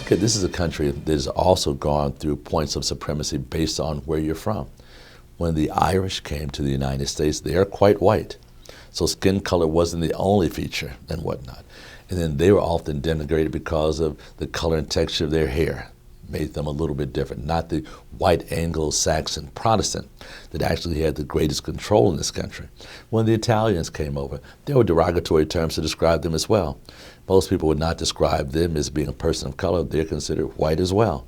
Okay, this is a country that has also gone through points of supremacy based on where you're from. When the Irish came to the United States, they are quite white. So skin color wasn't the only feature and whatnot. And then they were often denigrated because of the color and texture of their hair. Made them a little bit different. Not the white Anglo-Saxon Protestant that actually had the greatest control in this country. When the Italians came over, there were derogatory terms to describe them as well. Most people would not describe them as being a person of color. They're considered white as well.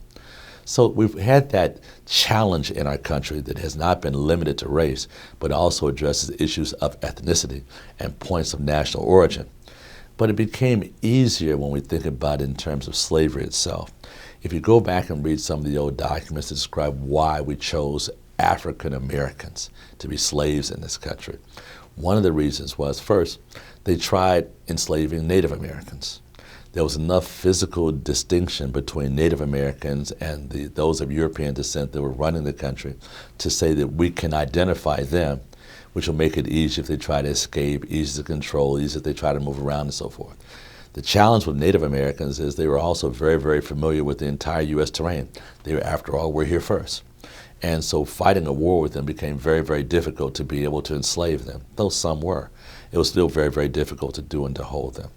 So we've had that challenge in our country that has not been limited to race, but also addresses issues of ethnicity and points of national origin. But it became easier when we think about it in terms of slavery itself. If you go back and read some of the old documents that describe why we chose African Americans to be slaves in this country, one of the reasons was, first, they tried enslaving Native Americans. There was enough physical distinction between Native Americans and those of European descent that were running the country to say that we can identify them, which will make it easier if they try to escape, easy to control, easy if they try to move around and so forth. The challenge with Native Americans is they were also very, very familiar with the entire U.S. terrain. They were, after all, we're here first. And so fighting a war with them became very, very difficult to be able to enslave them, though some were. It was still very, very difficult to do and to hold them.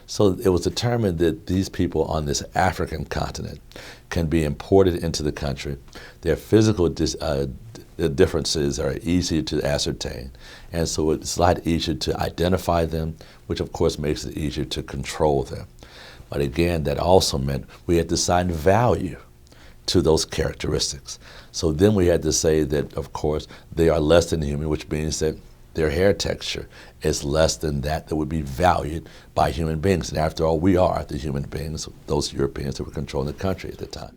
So it was determined that these people on this African continent can be imported into the country. Their physical differences are easy to ascertain, and so it's a lot easier to identify them, which of course makes it easier to control them. But again, that also meant we had to assign value to those characteristics. So then we had to say that, of course, they are less than human, which means that their hair texture is less than that would be valued by human beings. And after all, we are the human beings, those Europeans that were controlling the country at the time.